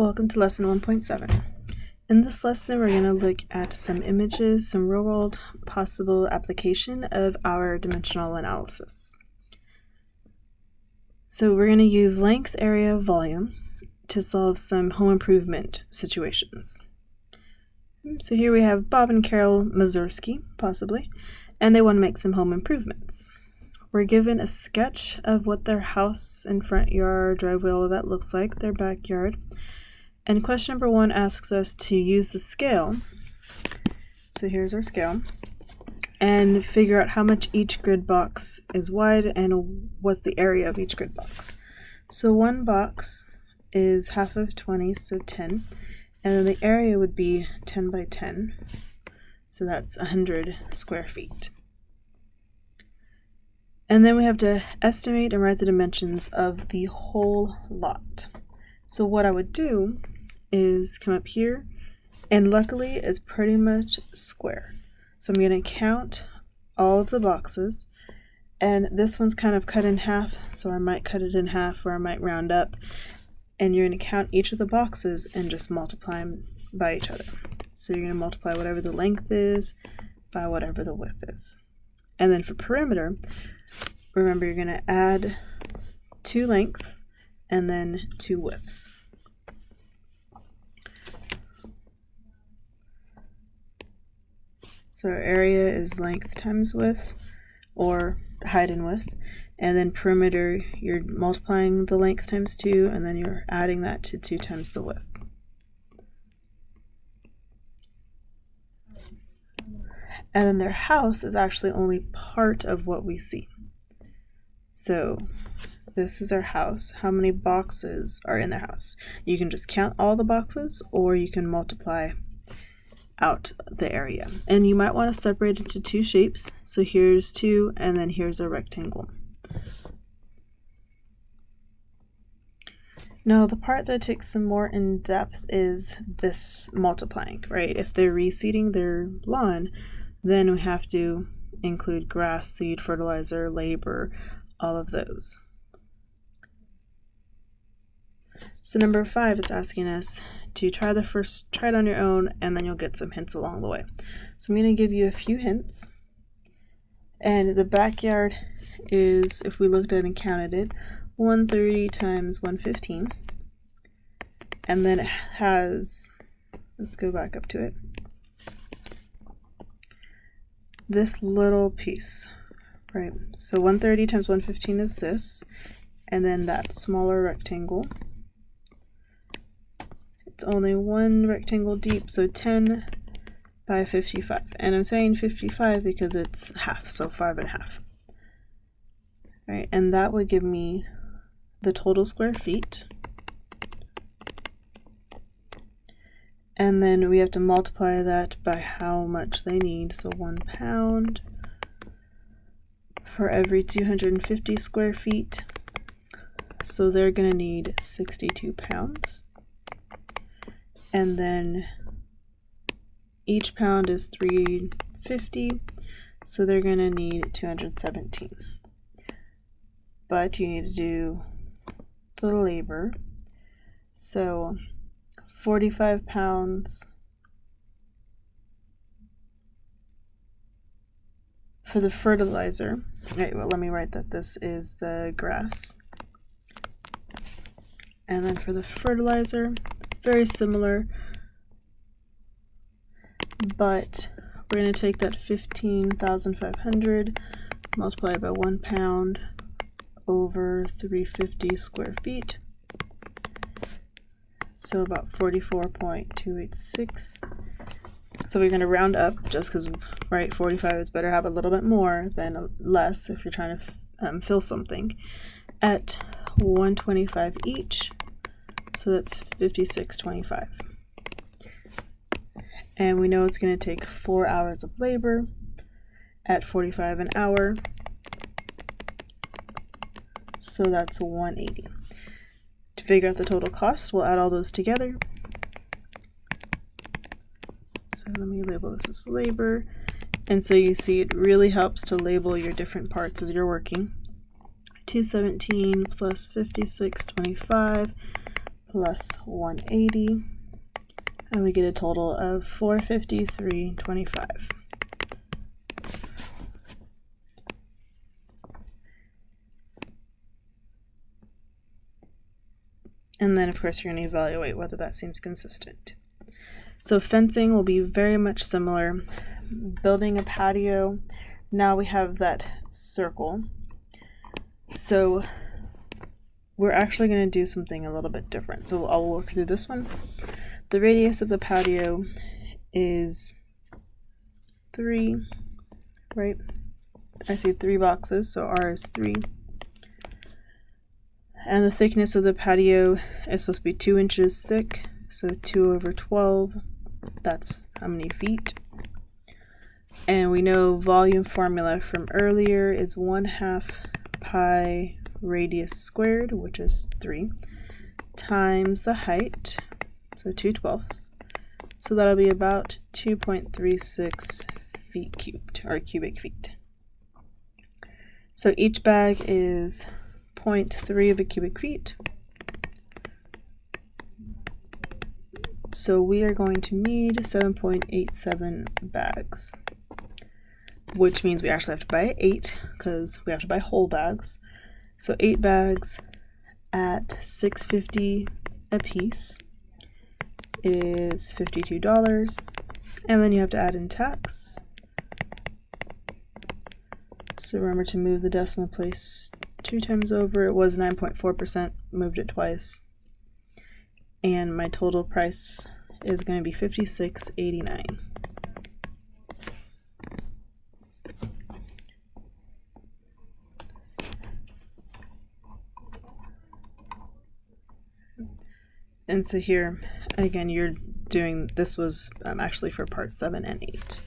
Welcome to lesson 1.7. In this lesson, we're going to look at some images, some real-world possible application of our dimensional analysis. So we're going to use length, area, volume to solve some home improvement situations. So here we have Bob and Carol Mazursky, possibly, and they want to make some home improvements. We're given a sketch of what their house and front yard, driveway, all of that looks like, their backyard. And question number 1 asks us to use the scale. So here's our scale. And figure out how much each grid box is wide and what's the area of each grid box. So one box is half of 20, so 10. And then the area would be 10 by 10. So that's 100 square feet. And then we have to estimate and write the dimensions of the whole lot. So what I would do is come up here, and luckily it's pretty much square. So I'm going to count all of the boxes, and this one's kind of cut in half, so I might cut it in half or I might round up, and you're going to count each of the boxes and just multiply them by each other. So you're going to multiply whatever the length is by whatever the width is. And then for perimeter, remember you're going to add 2 lengths and then 2 widths. So our area is length times width, or height and width, and then perimeter, you're multiplying the length times 2, and then you're adding that to 2 times the width. And then their house is actually only part of what we see. So this is their house. How many boxes are in their house? You can just count all the boxes, or you can multiply out the area. And you might want to separate it into 2 shapes. So here's 2, and then here's a rectangle. Now the part that takes some more in depth is this multiplying, right? If they're reseeding their lawn, then we have to include grass, seed, fertilizer, labor, all of those. So number 5 is asking us to try it on your own, and then you'll get some hints along the way. So I'm going to give you a few hints. And the backyard is, if we looked at and counted it, 130 times 115. And then it has, let's go back up to it, this little piece, right? So 130 times 115 is this, and then that smaller rectangle. It's only one rectangle deep, so 10 by 55. And I'm saying 55 because it's half, so 5 and a half. All right, and that would give me the total square feet. And then we have to multiply that by how much they need. So 1 pound for every 250 square feet. So they're going to need 62 pounds. And then each pound is 350, so they're going to need 217. But you need to do the labor. So 45 pounds for the fertilizer. Right, well, let me write that this is the grass. And then for the fertilizer, it's very similar, but we're going to take that 15,500, multiply it by 1 pound over 350 square feet. So about 44.286. So we're going to round up just because, right, 45 is better have a little bit more than less if you're trying to fill something, at 125 each. So that's 56.25. And we know it's going to take 4 hours of labor at 45 an hour. So that's 180. To figure out the total cost, we'll add all those together. So let me label this as labor. And so you see it really helps to label your different parts as you're working. 217 plus 56.25 plus 180, and we get a total of 453.25. And then, of course, you're going to evaluate whether that seems consistent. So fencing will be very much similar. Building a patio, now we have that circle. So we're actually going to do something a little bit different. So I'll work through this one. The radius of the patio is 3, right? I see 3 boxes, so R is 3. And the thickness of the patio is supposed to be 2 inches thick, so 2 over 12, that's how many feet. And we know volume formula from earlier is 1/2 pi radius squared, which is 3, times the height, so 2/12. So that'll be about 2.36 feet cubed, or cubic feet. So each bag is 0.3 of a cubic feet. So we are going to need 7.87 bags, which means we actually have to buy 8 because we have to buy whole bags. So 8 bags at $6.50 a piece is $52, and then you have to add in tax. So remember to move the decimal place 2 times over. It was 9.4%, moved it twice. And my total price is going to be $56.89. And so here, again, you're doing, this was actually for part 7 and 8.